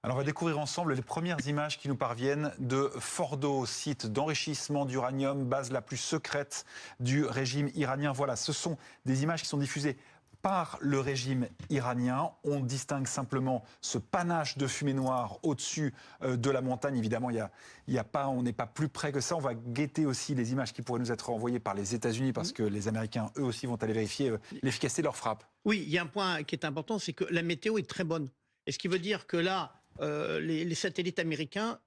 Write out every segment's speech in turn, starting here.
Alors on va découvrir ensemble les premières images qui nous parviennent de Fordo, site d'enrichissement d'uranium, base la plus secrète du régime iranien. Voilà, ce sont des images qui sont diffusées par le régime iranien. On distingue simplement ce panache de fumée noire au-dessus de la montagne. Évidemment, on n'est pas plus près que ça. On va guetter aussi les images qui pourraient nous être envoyées par les États-Unis parce que les Américains, eux aussi, vont aller vérifier l'efficacité de leur frappe. Oui, il y a un point qui est important, c'est que la météo est très bonne. Et ce qui veut dire que là, les satellites américains,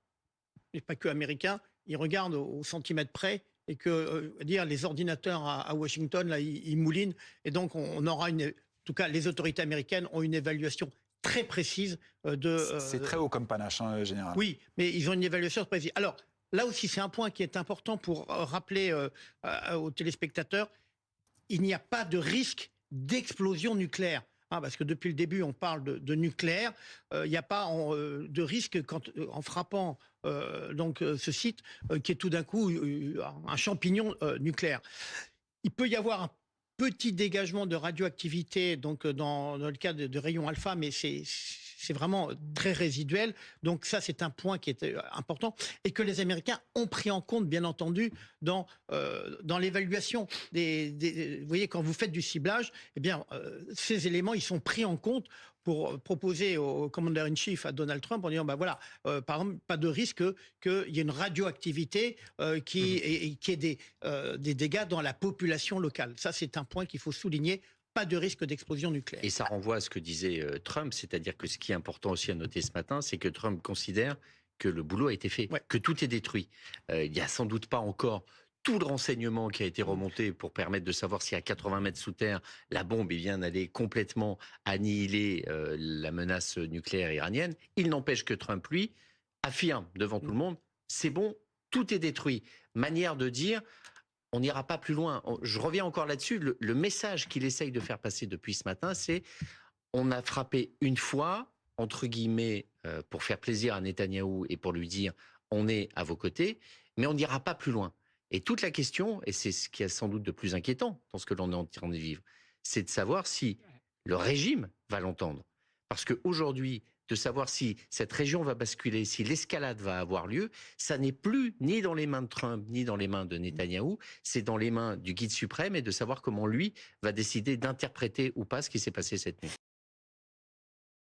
et pas que américains, ils regardent au centimètre près et que les ordinateurs à Washington, là, ils moulinent. Et donc, on aura en tout cas, les autorités américaines ont une évaluation très précise de... C'est très haut comme panache, hein, généralement. Oui, mais ils ont une évaluation précise. Alors, là aussi, c'est un point qui est important pour rappeler aux téléspectateurs, il n'y a pas de risque d'explosion nucléaire. Parce que depuis le début, on parle de nucléaire. Il n'y a pas de risque en frappant ce site qui est tout d'un coup un champignon nucléaire. Il peut y avoir un petit dégagement de radioactivité dans le cas de rayons alpha, mais c'est vraiment très résiduel. Donc ça, c'est un point qui est important et que les Américains ont pris en compte, bien entendu, dans l'évaluation vous voyez, quand vous faites du ciblage, eh bien, ces éléments, ils sont pris en compte pour proposer au Commander-in-Chief, à Donald Trump, en disant, par exemple, pas de risque qu'il y ait une radioactivité qui ait des dégâts dans la population locale. Ça, c'est un point qu'il faut souligner. Pas de risque d'explosion nucléaire. Et ça renvoie à ce que disait Trump, c'est-à-dire que ce qui est important aussi à noter ce matin, c'est que Trump considère que le boulot a été fait, que tout est détruit. Il n'y a sans doute pas encore tout le renseignement qui a été remonté pour permettre de savoir si à 80 mètres sous terre, la bombe allait complètement annihiler la menace nucléaire iranienne. Il n'empêche que Trump, lui, affirme devant tout le monde, c'est bon, tout est détruit. Manière de dire... On n'ira pas plus loin. Je reviens encore là-dessus. Le message qu'il essaye de faire passer depuis ce matin, c'est on a frappé une fois, entre guillemets, pour faire plaisir à Netanyahou et pour lui dire on est à vos côtés, mais on n'ira pas plus loin. Et toute la question, et c'est ce qui est sans doute de plus inquiétant dans ce que l'on est en train de vivre, c'est de savoir si le régime va l'entendre. Parce qu'aujourd'hui, de savoir si cette région va basculer, si l'escalade va avoir lieu, ça n'est plus ni dans les mains de Trump, ni dans les mains de Netanyahou, c'est dans les mains du guide suprême et de savoir comment lui va décider d'interpréter ou pas ce qui s'est passé cette nuit.